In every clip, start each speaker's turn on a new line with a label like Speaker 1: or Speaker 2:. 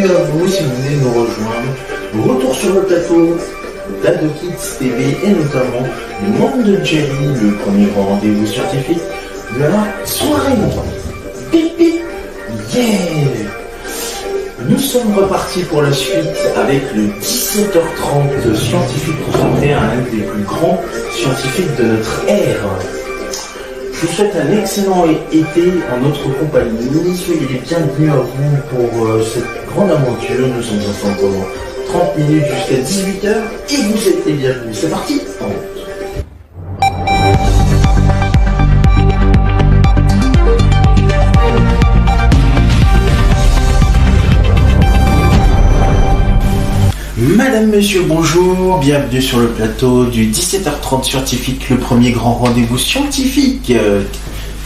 Speaker 1: bienvenue à vous si vous venez nous rejoindre. Retour sur le plateau d'Ado Kids TV et notamment le monde de Jerry, le premier grand rendez-vous scientifique de la soirée. Pip pip, yeah! Nous sommes repartis pour la suite avec le 17h30 scientifique consacré à un des plus grands scientifiques de notre ère. Je vous souhaite un excellent été en notre compagnie. Soyez les bienvenus à vous pour cette grande aventure. Nous sommes ensemble pendant 30 minutes jusqu'à 18h et vous êtes les bienvenus. C'est parti! Madame, monsieur, bonjour, bienvenue sur le plateau du 17h30 scientifique, le premier grand rendez-vous scientifique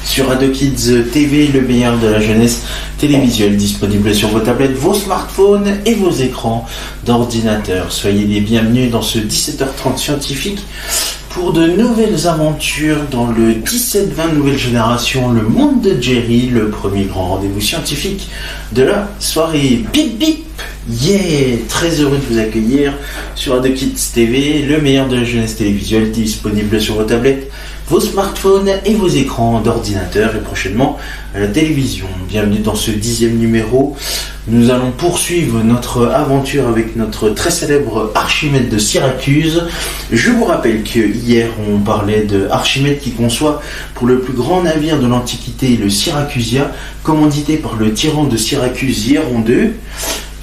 Speaker 1: sur Ado Kids TV, le meilleur de la jeunesse télévisuelle, disponible sur vos tablettes, vos smartphones et vos écrans d'ordinateur. Soyez les bienvenus dans ce 17h30 scientifique pour de nouvelles aventures dans le 17-20 nouvelle génération, le monde de Jerry, le premier grand rendez-vous scientifique de la soirée. Bip bip! Yeah! Très heureux de vous accueillir sur Ado Kids TV, le meilleur de la jeunesse télévisuelle, disponible sur vos tablettes, vos smartphones et vos écrans d'ordinateur et prochainement à la télévision. Bienvenue dans ce 10e numéro. Nous allons poursuivre notre aventure avec notre très célèbre Archimède de Syracuse. Je vous rappelle que hier on parlait de Archimède qui conçoit pour le plus grand navire de l'Antiquité, le Syracusia, commandité par le tyran de Syracuse Hieron II,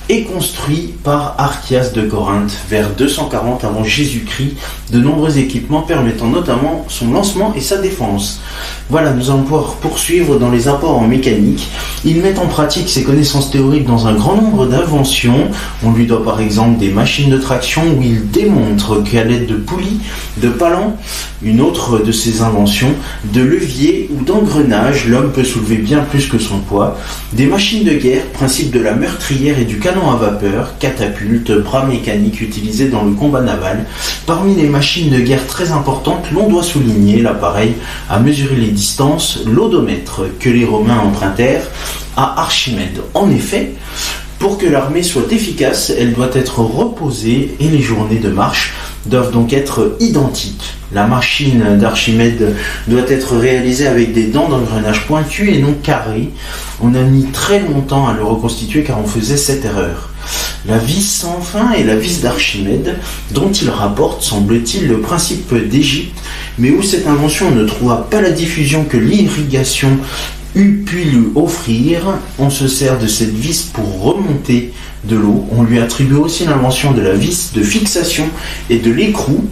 Speaker 1: et construit par Archias de Corinthe vers 240 avant Jésus-Christ, de nombreux équipements permettant notamment son lancement et sa défense. Voilà, nous allons pouvoir poursuivre dans les apports en mécanique. Il met en pratique ses connaissances théoriques dans un grand nombre d'inventions. On lui doit par exemple des machines de traction où il démontre qu'à l'aide de poulies, de palans, une autre de ses inventions, de leviers ou d'engrenages, l'homme peut soulever bien plus que son poids. Des machines de guerre, principe de la meurtrière et du canon à vapeur, catapultes, bras mécaniques utilisés dans le combat naval. Parmi les machines de guerre très importantes, l'on doit souligner l'appareil à mesurer les distances, l'odomètre, que les Romains empruntèrent à Archimède. En effet, pour que l'armée soit efficace, elle doit être reposée et les journées de marche doivent donc être identiques. La machine d'Archimède doit être réalisée avec des dents d'engrenage pointues et non carrées. On a mis très longtemps à le reconstituer car on faisait cette erreur. La vis sans fin est la vis d'Archimède, dont il rapporte, semble-t-il, le principe d'Égypte, mais où cette invention ne trouva pas la diffusion que l'irrigation eût pu lui offrir. On se sert de cette vis pour remonter de l'eau. On lui attribue aussi l'invention de la vis de fixation et de l'écrou.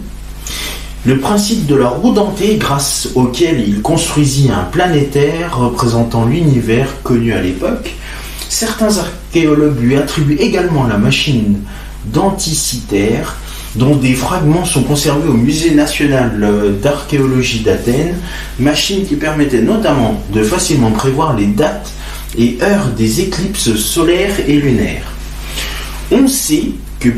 Speaker 1: Le principe de la roue dentée, grâce auquel il construisit un planétaire représentant l'univers connu à l'époque. Certains archéologues lui attribuent également la machine denticitaire, dont des fragments sont conservés au Musée national d'archéologie d'Athènes, machine qui permettait notamment de facilement prévoir les dates et heures des éclipses solaires et lunaires. On sait que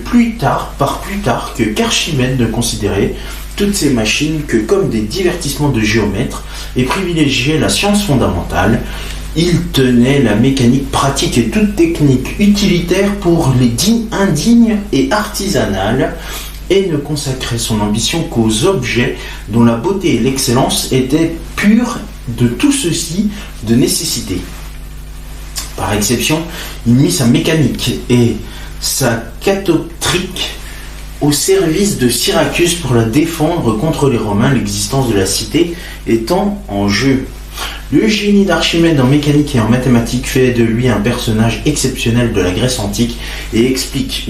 Speaker 1: qu'Archimède ne considérait toutes ces machines que comme des divertissements de géomètres et privilégiait la science fondamentale. Il tenait la mécanique pratique et toute technique utilitaire pour les indignes et artisanales et ne consacrait son ambition qu'aux objets dont la beauté et l'excellence étaient pures de tout ceci de nécessité. Par exception, il mit sa mécanique et sa catoptrique au service de Syracuse pour la défendre contre les Romains, l'existence de la cité étant en jeu. Le génie d'Archimède en mécanique et en mathématiques fait de lui un personnage exceptionnel de la Grèce antique et explique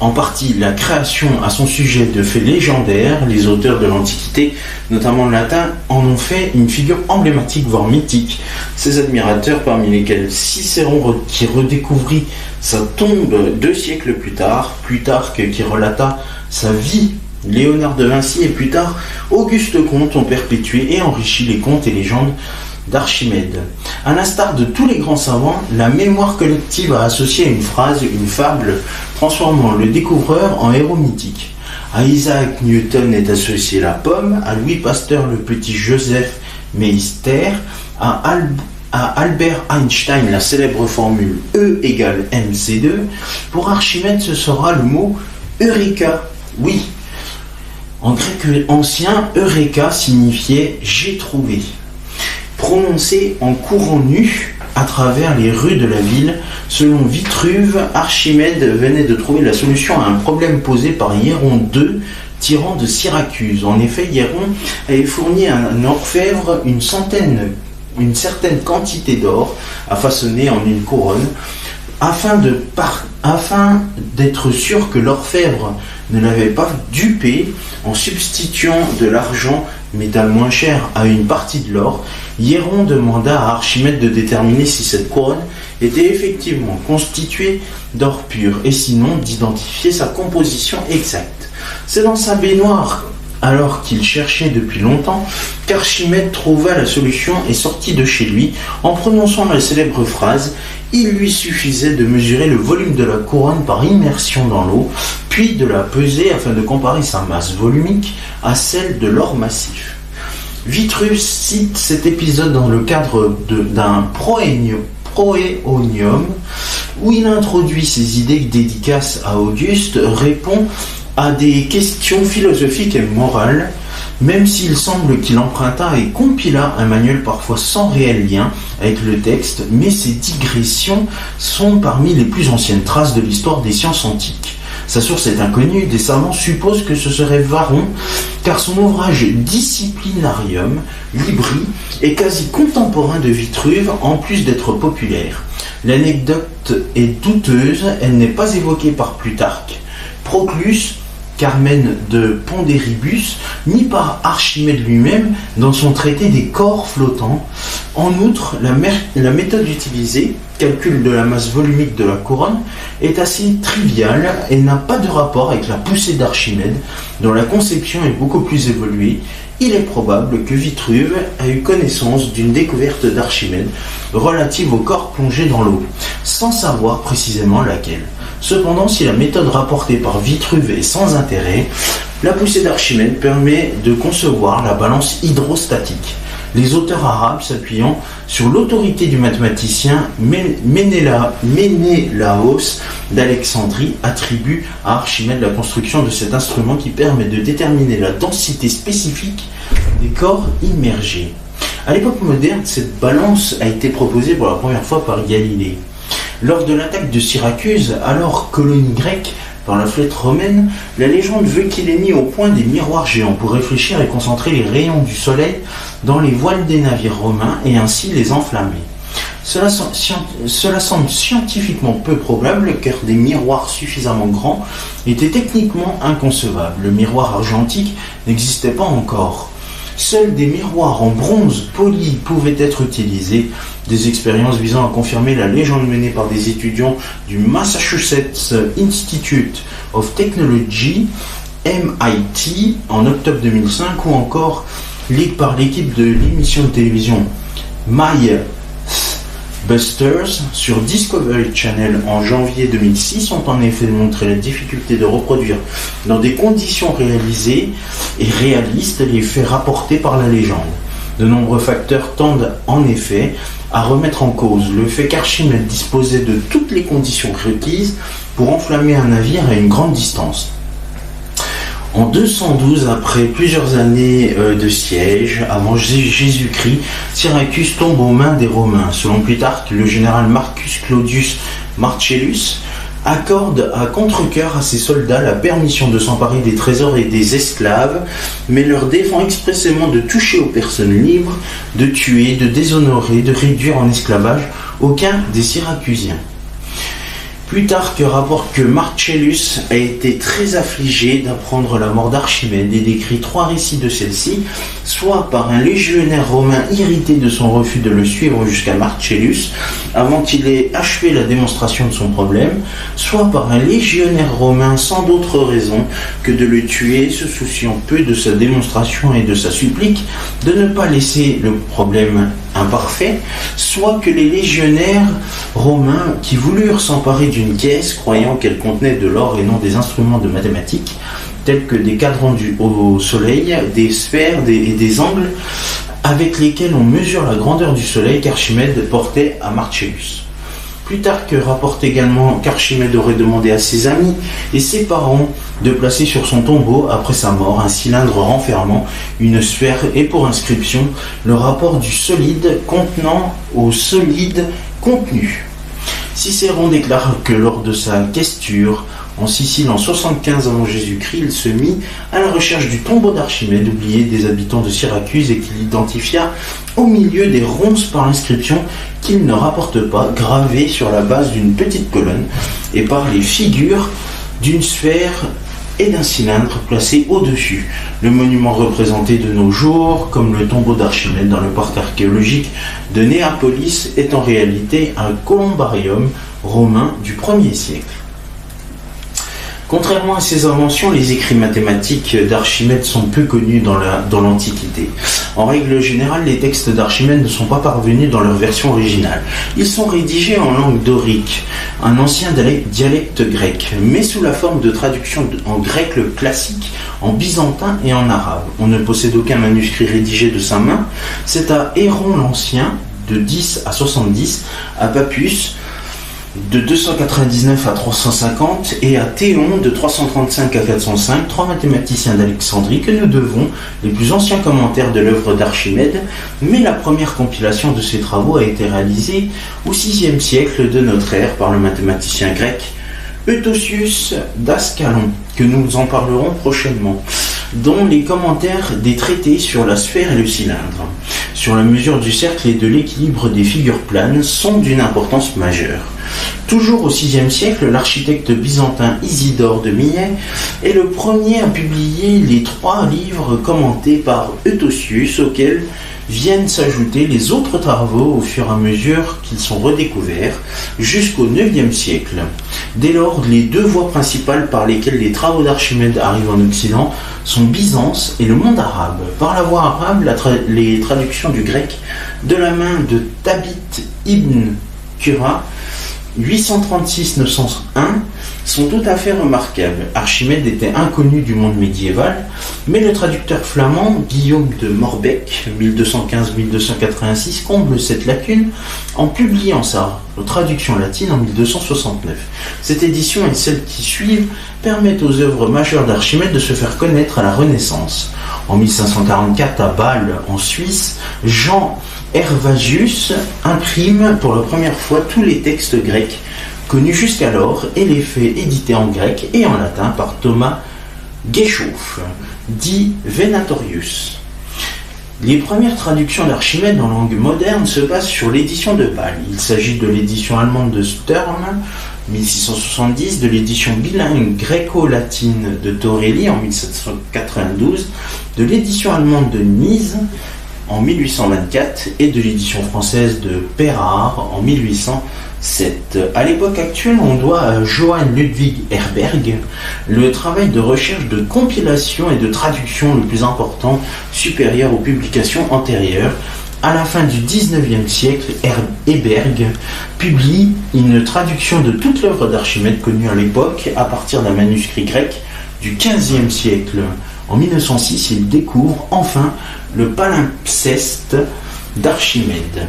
Speaker 1: en partie la création à son sujet de faits légendaires. Les auteurs de l'Antiquité, notamment le latin, en ont fait une figure emblématique, voire mythique. Ses admirateurs, parmi lesquels Cicéron qui redécouvrit sa tombe 2 siècles plus tard, Plutarque qui relata sa vie, Léonard de Vinci et plus tard Auguste Comte ont perpétué et enrichi les contes et légendes d'Archimède. À l'instar de tous les grands savants, la mémoire collective a associé une phrase, une fable, transformant le découvreur en héros mythique. À Isaac Newton est associée la pomme, à Louis Pasteur le petit Joseph Meister, à à Albert Einstein la célèbre formule E égale mc2, pour Archimède ce sera le mot Eureka. Oui, en grec ancien, Eureka signifiait j'ai trouvé. Prononcé en courant nu à travers les rues de la ville, selon Vitruve, Archimède venait de trouver la solution à un problème posé par Hieron II, tyran de Syracuse. En effet, Hieron avait fourni à un orfèvre une certaine quantité d'or à façonner en une couronne, afin d'être sûr que l'orfèvre ne l'avait pas dupé en substituant de l'argent, métal moins cher, à une partie de l'or. Hieron demanda à Archimède de déterminer si cette couronne était effectivement constituée d'or pur, et sinon d'identifier sa composition exacte. C'est dans sa baignoire, alors qu'il cherchait depuis longtemps, qu'Archimède trouva la solution et sortit de chez lui en prononçant la célèbre phrase « Il lui suffisait de mesurer le volume de la couronne par immersion dans l'eau, puis de la peser afin de comparer sa masse volumique à celle de l'or massif. » Vitruve cite cet épisode dans le cadre d'un proéonium où il introduit ses idées dédicaces à Auguste, répond à des questions philosophiques et morales, même s'il semble qu'il emprunta et compila un manuel parfois sans réel lien avec le texte, mais ces digressions sont parmi les plus anciennes traces de l'histoire des sciences antiques. Sa source est inconnue, des savants supposent que ce serait Varron, car son ouvrage Disciplinarium Libri est quasi contemporain de Vitruve, en plus d'être populaire. L'anecdote est douteuse, elle n'est pas évoquée par Plutarque, Proclus, Carmen de Pondéribus, ni par Archimède lui-même dans son traité des corps flottants. En outre, la méthode utilisée, calcul de la masse volumique de la couronne, est assez triviale et n'a pas de rapport avec la poussée d'Archimède, dont la conception est beaucoup plus évoluée. Il est probable que Vitruve a eu connaissance d'une découverte d'Archimède relative au corps plongé dans l'eau, sans savoir précisément laquelle. Cependant, si la méthode rapportée par Vitruve est sans intérêt, la poussée d'Archimède permet de concevoir la balance hydrostatique. Les auteurs arabes, s'appuyant sur l'autorité du mathématicien Ménélaos d'Alexandrie, attribuent à Archimède la construction de cet instrument qui permet de déterminer la densité spécifique des corps immergés. À l'époque moderne, cette balance a été proposée pour la première fois par Galilée. Lors de l'attaque de Syracuse, alors colonie grecque, par la flotte romaine, la légende veut qu'il ait mis au point des miroirs géants pour réfléchir et concentrer les rayons du soleil dans les voiles des navires romains et ainsi les enflammer. Cela semble scientifiquement peu probable car des miroirs suffisamment grands étaient techniquement inconcevables. Le miroir argentique n'existait pas encore. Seuls des miroirs en bronze poli pouvaient être utilisés. Des expériences visant à confirmer la légende menée par des étudiants du Massachusetts Institute of Technology, MIT, en octobre 2005, ou encore par l'équipe de l'émission de télévision Mythbusters sur Discovery Channel en janvier 2006 ont en effet montré la difficulté de reproduire dans des conditions réalisées et réalistes les faits rapportés par la légende. De nombreux facteurs tendent en effet à remettre en cause le fait qu'Archimède disposait de toutes les conditions requises pour enflammer un navire à une grande distance. En 212, après plusieurs années de siège, avant Jésus-Christ, Syracuse tombe aux mains des Romains. Selon Plutarque, le général Marcus Claudius Marcellus accorde à contre-cœur à ses soldats la permission de s'emparer des trésors et des esclaves, mais leur défend expressément de toucher aux personnes libres, de tuer, de déshonorer, de réduire en esclavage aucun des Syracusiens. Plutarque rapporte que Marcellus a été très affligé d'apprendre la mort d'Archimède et décrit 3 récits de celle-ci, soit par un légionnaire romain irrité de son refus de le suivre jusqu'à Marcellus avant qu'il ait achevé la démonstration de son problème, soit par un légionnaire romain sans d'autre raison que de le tuer, se souciant peu de sa démonstration et de sa supplique de ne pas laisser le problème imparfait, soit que les légionnaires romains qui voulurent s'emparer d'une caisse, croyant qu'elle contenait de l'or et non des instruments de mathématiques, tels que des cadrans au soleil, des sphères et des angles, avec lesquels on mesure la grandeur du Soleil qu'Archimède portait à Marcellus. Plutarque rapporte également qu'Archimède aurait demandé à ses amis et ses parents de placer sur son tombeau, après sa mort, un cylindre renfermant une sphère et pour inscription le rapport du solide contenant au solide contenu. Cicéron déclare que lors de sa questure en Sicile en 75 avant Jésus-Christ, il se mit à la recherche du tombeau d'Archimède, oublié des habitants de Syracuse, et qu'il identifia au milieu des ronces par l'inscription qu'il ne rapporte pas, gravée sur la base d'une petite colonne, et par les figures d'une sphère et d'un cylindre placé au-dessus. Le monument représenté de nos jours, comme le tombeau d'Archimède dans le parc archéologique de Néapolis, est en réalité un columbarium romain du 1er siècle. Contrairement à ses inventions, les écrits mathématiques d'Archimède sont peu connus dans l'Antiquité. En règle générale, les textes d'Archimède ne sont pas parvenus dans leur version originale. Ils sont rédigés en langue dorique, un ancien dialecte grec, mais sous la forme de traduction en grec le classique, en byzantin et en arabe. On ne possède aucun manuscrit rédigé de sa main. C'est à Héron l'Ancien, de 10 à 70, à Pappus, de 299 à 350 et à Théon de 335 à 405, trois mathématiciens d'Alexandrie, que nous devons les plus anciens commentaires de l'œuvre d'Archimède, mais la première compilation de ces travaux a été réalisée au VIe siècle de notre ère par le mathématicien grec Eutocius d'Ascalon, que nous en parlerons prochainement, dont les commentaires des traités sur la sphère et le cylindre, sur la mesure du cercle et de l'équilibre des figures planes sont d'une importance majeure. Toujours au VIe siècle, l'architecte byzantin Isidore de Millet est le premier à publier les 3 livres commentés par Eutocius, auxquels viennent s'ajouter les autres travaux au fur et à mesure qu'ils sont redécouverts jusqu'au IXe siècle. Dès lors, les 2 voies principales par lesquelles les travaux d'Archimède arrivent en Occident sont Byzance et le monde arabe. Par la voie arabe, les traductions du grec de la main de Thabit ibn Qurra 836-901 sont tout à fait remarquables. Archimède était inconnu du monde médiéval, mais le traducteur flamand Guillaume de Morbecque 1215-1286 comble cette lacune en publiant sa traduction latine en 1269. Cette édition et celles qui suivent permettent aux œuvres majeures d'Archimède de se faire connaître à la Renaissance. En 1544, à Bâle, en Suisse, Jean Hervasius imprime pour la première fois tous les textes grecs connus jusqu'alors et les fait éditer en grec et en latin par Thomas Geschoff, dit Venatorius. Les premières traductions d'Archimède en langue moderne se basent sur l'édition de Bâle. Il s'agit de l'édition allemande de Sturm, 1670, de l'édition bilingue gréco-latine de Torelli en 1792, de l'édition allemande de Nice en 1824 et de l'édition française de Peyrard en 1807. À l'époque actuelle, on doit à Johann Ludwig Herberg le travail de recherche de compilation et de traduction le plus important, supérieur aux publications antérieures. À la fin du XIXe siècle, Herberg publie une traduction de toute l'œuvre d'Archimède connue à l'époque à partir d'un manuscrit grec du XVe siècle. En 1906, il découvre enfin le palimpseste d'Archimède.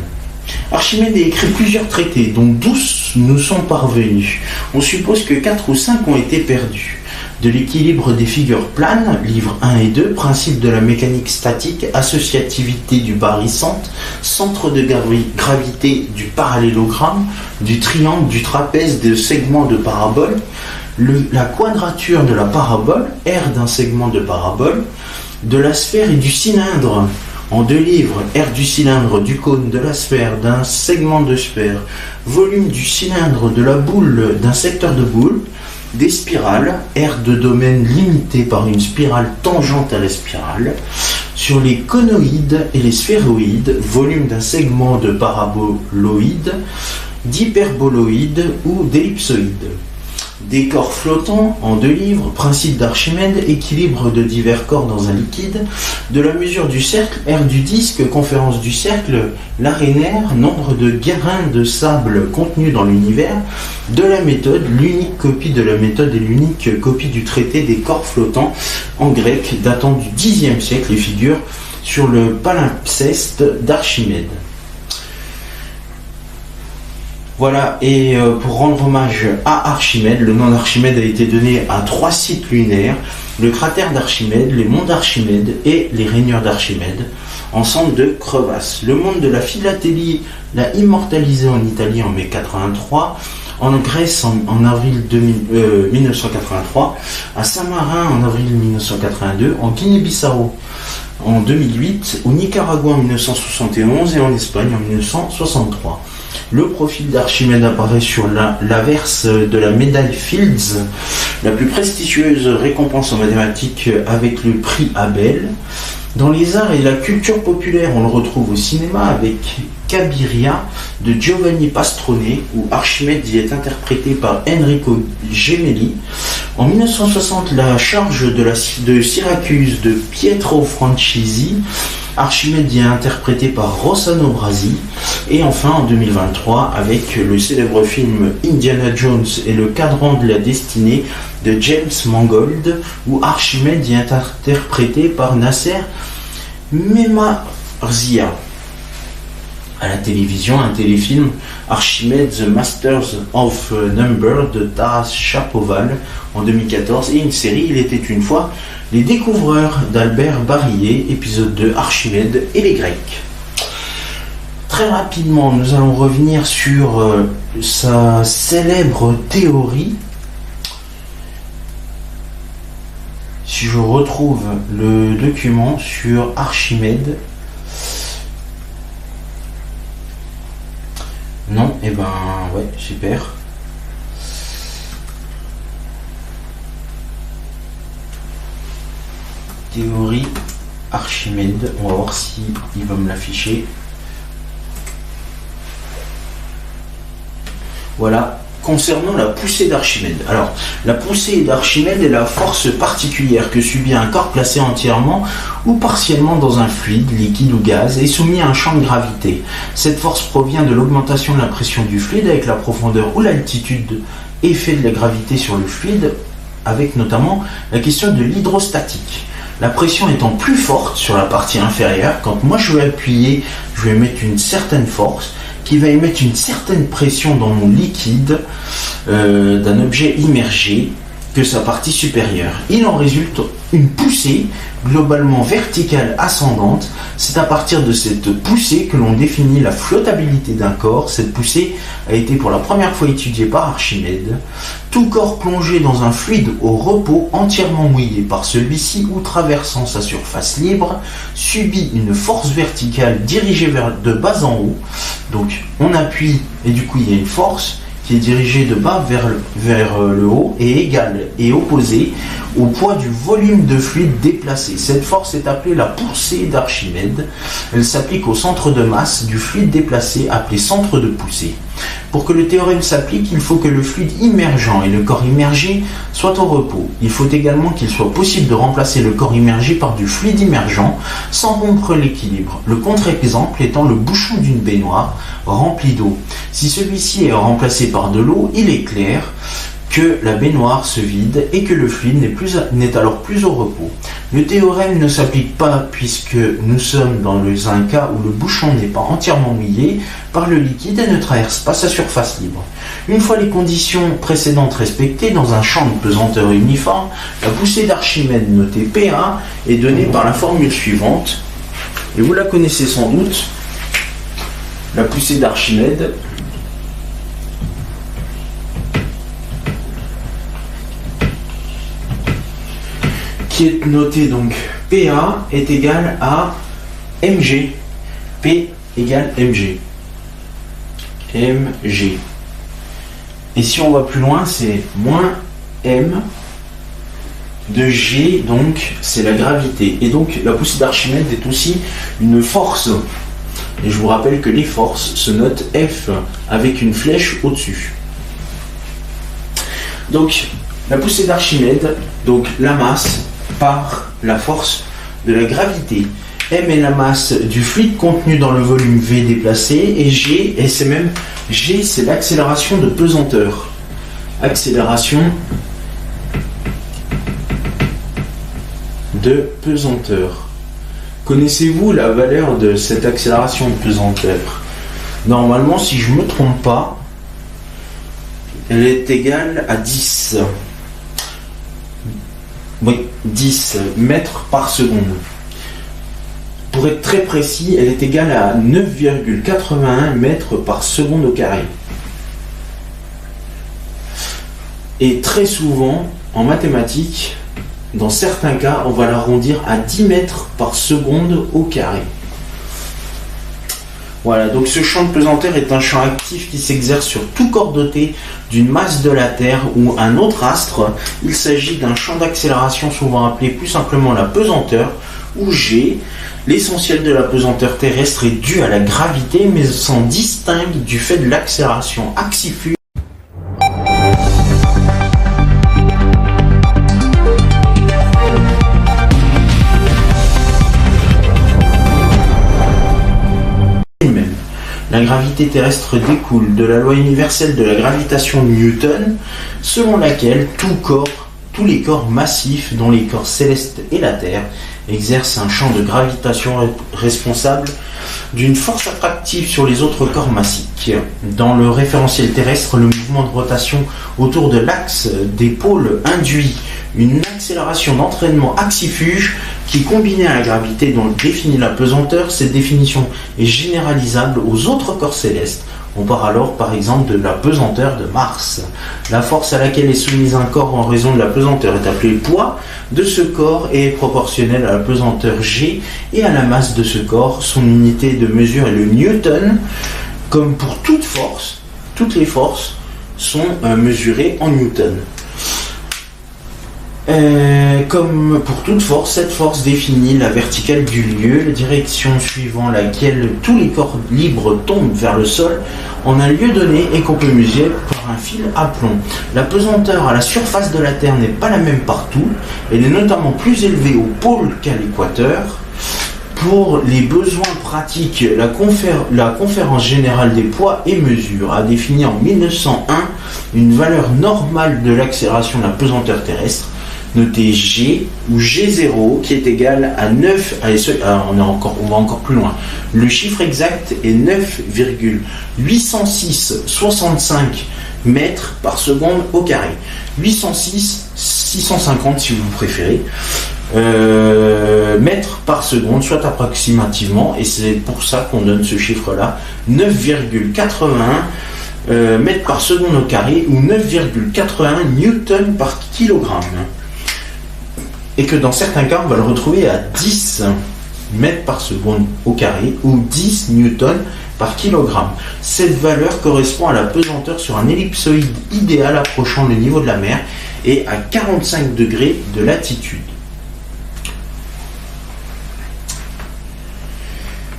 Speaker 1: Archimède a écrit plusieurs traités, dont 12 nous sont parvenus. On suppose que 4 ou 5 ont été perdus. De l'équilibre des figures planes, livres 1 et 2, principe de la mécanique statique, associativité du barycente, centre de gravité du parallélogramme, du triangle, du trapèze, des segments de parabole, la quadrature de la parabole, R d'un segment de parabole, de la sphère et du cylindre. En 2 livres, R du cylindre, du cône, de la sphère, d'un segment de sphère, volume du cylindre, de la boule, d'un secteur de boule, des spirales, R de domaine limité par une spirale tangente à la spirale, sur les conoïdes et les sphéroïdes, volume d'un segment de paraboloïde, d'hyperboloïde ou d'ellipsoïde. Des corps flottants en 2 livres, principe d'Archimède, équilibre de divers corps dans un liquide, de la mesure du cercle, R du disque, conférence du cercle, l'arénaire, nombre de grains de sable contenus dans l'univers, de la méthode, l'unique copie de la méthode et l'unique copie du traité des corps flottants en grec datant du Xe siècle et figure sur le palimpseste d'Archimède. Voilà, et pour rendre hommage à Archimède, le nom d'Archimède a été donné à 3 sites lunaires, le cratère d'Archimède, les monts d'Archimède et les rainures d'Archimède, ensemble de crevasses. Le monde de la philatélie l'a immortalisé en Italie en mai 83, en Grèce en avril 1983, à Saint-Marin en avril 1982, en Guinée-Bissau en 2008, au Nicaragua en 1971 et en Espagne en 1963. Le profil d'Archimède apparaît sur l'averse de la médaille Fields, la plus prestigieuse récompense en mathématiques avec le prix Abel. Dans les arts et la culture populaire, on le retrouve au cinéma avec Cabiria de Giovanni Pastrone, où Archimède y est interprété par Enrico Gemelli. En 1960, la charge de Syracuse de Pietro Franchisi, Archimède y est interprété par Rossano Brasi. Et enfin en 2023 avec le célèbre film Indiana Jones et le cadran de la destinée de James Mangold, où Archimède y est interprété par Nasser Memarzia. À la télévision, un téléfilm Archimède The Masters of Number de Taras Shapoval en 2014 et une série Il était une fois Les Découvreurs d'Albert Barillet, épisode 2 Archimède et les Grecs. Très rapidement, nous allons revenir sur sa célèbre théorie. Si je retrouve le document sur Archimède. Non, et ben ouais, super. Théorie Archimède, on va voir si il va me l'afficher. Voilà, concernant la poussée d'Archimède. Alors, la poussée d'Archimède est la force particulière que subit un corps placé entièrement ou partiellement dans un fluide, liquide ou gaz, et soumis à un champ de gravité. Cette force provient de l'augmentation de la pression du fluide avec la profondeur ou l'altitude, effet de la gravité sur le fluide, avec notamment la question de l'hydrostatique. La pression étant plus forte sur la partie inférieure, quand moi je vais appuyer, je vais mettre une certaine force, qui va émettre une certaine pression dans mon liquide d'un objet immergé que sa partie supérieure. Il en résulte une poussée globalement verticale ascendante. C'est à partir de cette poussée que l'on définit la flottabilité d'un corps. Cette poussée a été pour la première fois étudiée par Archimède. Tout corps plongé dans un fluide au repos entièrement mouillé par celui-ci ou traversant sa surface libre subit une force verticale dirigée de bas en haut. Donc on appuie et du coup il y a une force qui est dirigée de bas vers le haut et égale et opposée au poids du volume de fluide déplacé. Cette force est appelée la poussée d'Archimède. Elle s'applique au centre de masse du fluide déplacé, appelé centre de poussée. Pour que le théorème s'applique, il faut que le fluide immergeant et le corps immergé soient au repos. Il faut également qu'il soit possible de remplacer le corps immergé par du fluide immergent sans rompre l'équilibre. Le contre-exemple étant le bouchon d'une baignoire remplie d'eau. Si celui-ci est remplacé par de l'eau, il est clair que la baignoire se vide et que le fluide n'est alors plus au repos. Le théorème ne s'applique pas puisque nous sommes dans un cas où le bouchon n'est pas entièrement mouillé par le liquide et ne traverse pas sa surface libre. Une fois les conditions précédentes respectées dans un champ de pesanteur uniforme, la poussée d'Archimède notée PA est donnée par la formule suivante, et vous la connaissez sans doute. La poussée d'Archimède qui est notée donc PA est égal à mg. P égale mg. mg. Et si on va plus loin, c'est moins m de g, donc c'est la gravité. Et donc la poussée d'Archimède est aussi une force. Et je vous rappelle que les forces se notent F avec une flèche au-dessus. Donc la poussée d'Archimède, donc la masse par la force de la gravité. M est la masse du fluide contenu dans le volume V déplacé, et G, et c'est même G, c'est l'accélération de pesanteur. Accélération de pesanteur. Connaissez-vous la valeur de cette accélération de pesanteur? Normalement, si je ne me trompe pas, elle est égale à 10. Oui, 10 mètres par seconde. Pour être très précis, elle est égale à 9,81 mètres par seconde au carré. Et très souvent, en mathématiques, dans certains cas, on va l'arrondir à 10 mètres par seconde au carré. Voilà, donc ce champ de pesanteur est un champ actif qui s'exerce sur tout corps doté d'une masse de la Terre ou un autre astre. Il s'agit d'un champ d'accélération souvent appelé plus simplement la pesanteur, ou G. L'essentiel de la pesanteur terrestre est dû à la gravité, mais s'en distingue du fait de l'accélération axifuge. La gravité terrestre découle de la loi universelle de la gravitation de Newton, selon laquelle tous les corps massifs, dont les corps célestes et la Terre, exercent un champ de gravitation responsable d'une force attractive sur les autres corps massiques. Dans le référentiel terrestre, le mouvement de rotation autour de l'axe des pôles induit une accélération d'entraînement axifuge qui, combinée à la gravité dont définit la pesanteur, cette définition est généralisable aux autres corps célestes. On parle alors par exemple de la pesanteur de Mars. La force à laquelle est soumise un corps en raison de la pesanteur est appelée le poids de ce corps et est proportionnelle à la pesanteur G et à la masse de ce corps. Son unité de mesure est le Newton. Comme pour toute force, toutes les forces sont mesurées en Newton. Comme pour toute force, cette force définit la verticale du lieu, la direction suivant laquelle tous les corps libres tombent vers le sol en un lieu donné et qu'on peut mesurer par un fil à plomb. La pesanteur à la surface de la Terre n'est pas la même partout. Elle est notamment plus élevée au pôle qu'à l'équateur. Pour les besoins pratiques, la Conférence générale des poids et mesures a défini en 1901 une valeur normale de l'accélération de la pesanteur terrestre, notée G ou G0, qui est égal à 9, on va encore plus loin. Le chiffre exact est 9,806,65 mètres par seconde au carré. 806, 650 si vous préférez, mètres par seconde, soit approximativement, et c'est pour ça qu'on donne ce chiffre-là, 9,81 mètres par seconde au carré, ou 9,81 newtons par kilogramme. Et que dans certains cas, on va le retrouver à 10 mètres par seconde au carré ou 10 newtons par kilogramme. Cette valeur correspond à la pesanteur sur un ellipsoïde idéal approchant le niveau de la mer et à 45 degrés de latitude.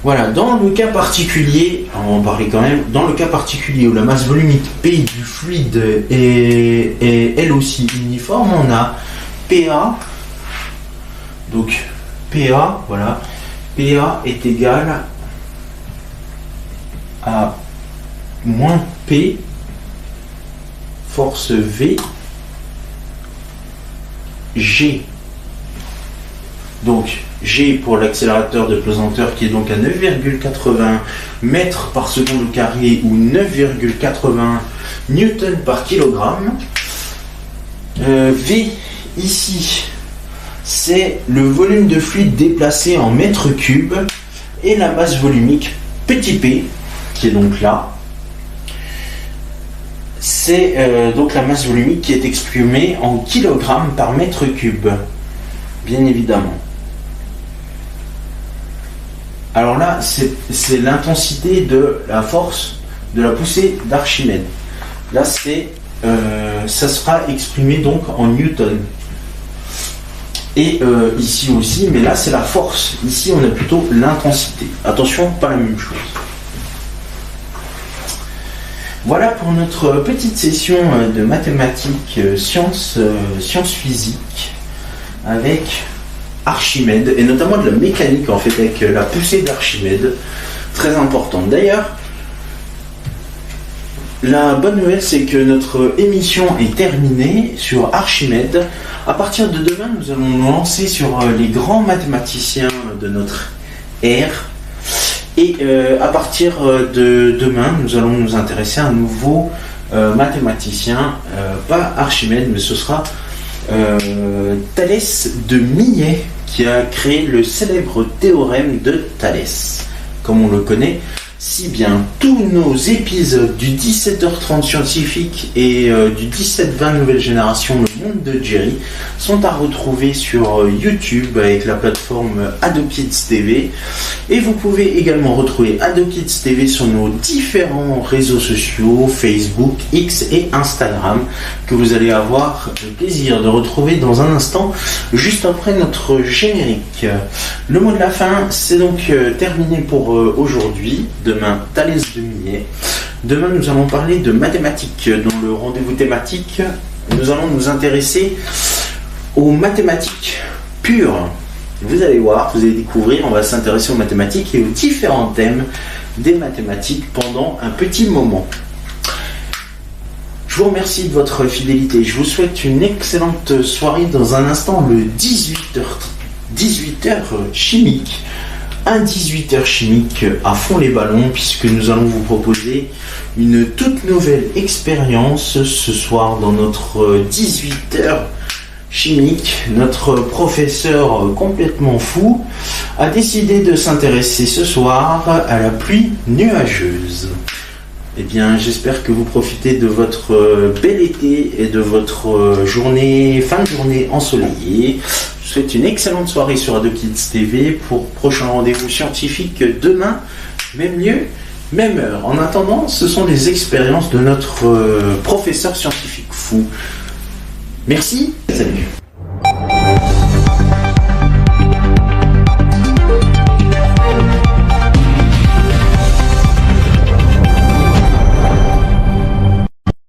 Speaker 1: Voilà, dans le cas particulier, on va en parler quand même, dans le cas particulier où la masse volumique P du fluide est elle aussi uniforme, on a PA. Donc PA, voilà, PA est égal à moins P, force V, G. Donc G pour l'accélérateur de pesanteur qui est donc à 9,80 mètres par seconde au carré ou 9,80 newtons par kilogramme. V ici, c'est le volume de fluide déplacé en mètres cubes et la masse volumique petit p, qui est donc là. C'est donc la masse volumique qui est exprimée en kilogrammes par mètre cube, bien évidemment. Alors là, c'est l'intensité de la force de la poussée d'Archimède. Là, ça sera exprimé donc en newton. Et ici aussi, mais là c'est la force. Ici on a plutôt l'intensité. Attention, pas la même chose. Voilà pour notre petite session de mathématiques, sciences physiques, avec Archimède, et notamment de la mécanique en fait, avec la poussée d'Archimède, très importante. D'ailleurs, la bonne nouvelle, c'est que notre émission est terminée sur Archimède. À partir de demain, nous allons nous lancer sur les grands mathématiciens de notre Et à partir de demain, nous allons nous intéresser à un nouveau mathématicien, pas Archimède, mais ce sera Thalès de Millet, qui a créé le célèbre théorème de Thalès, comme on le connaît si bien. Tous nos épisodes du 17h30 scientifique et du 17-20 nouvelle génération, le monde de Jerry, sont à retrouver sur YouTube avec la plateforme AdoKids TV. Et vous pouvez également retrouver AdoKids TV sur nos différents réseaux sociaux, Facebook, X et Instagram, que vous allez avoir le plaisir de retrouver dans un instant, juste après notre générique. Le mot de la fin, c'est donc terminé pour aujourd'hui. Demain, Thalès de Millet. Demain, nous allons parler de mathématiques. Dans le rendez-vous thématique, nous allons nous intéresser aux mathématiques pures. Vous allez voir, vous allez découvrir, on va s'intéresser aux mathématiques et aux différents thèmes des mathématiques pendant un petit moment. Je vous remercie de votre fidélité. Je vous souhaite une excellente soirée. Dans un instant, le 18h chimique. Un 18h chimique à fond les ballons, puisque nous allons vous proposer une toute nouvelle expérience ce soir dans notre 18h chimique. Notre professeur complètement fou a décidé de s'intéresser ce soir à la pluie nuageuse. Eh bien, j'espère que vous profitez de votre bel été et de votre journée, fin de journée ensoleillée. Je vous souhaite une excellente soirée sur AdoKids TV pour prochain rendez-vous scientifique demain, même lieu, même heure. En attendant, ce sont les expériences de notre professeur scientifique fou. Merci, salut.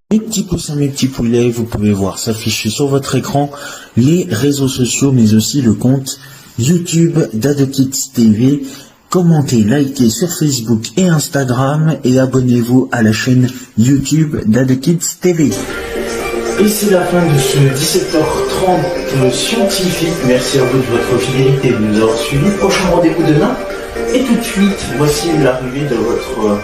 Speaker 1: Mes petits poussins, mes petits poulets, vous pouvez voir s'afficher sur votre écran les réseaux sociaux, mais aussi le compte YouTube d'AdoKids TV. Commentez, likez sur Facebook et Instagram et abonnez-vous à la chaîne YouTube d'AdoKids TV. Et c'est la fin de ce 17h30 scientifique. Merci à vous de votre fidélité de nous avoir suivis. Prochain rendez-vous demain. Et tout de suite, voici l'arrivée de votre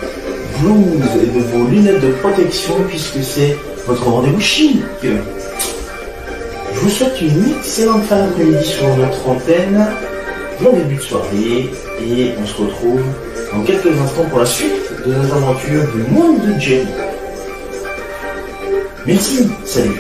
Speaker 1: blouse et de vos lunettes de protection, puisque c'est votre rendez-vous chic. Je vous souhaite une excellente fin d'après-midi sur notre antenne, bon début de soirée, et on se retrouve dans quelques instants pour la suite de nos aventures du monde de Jerry. Merci, salut.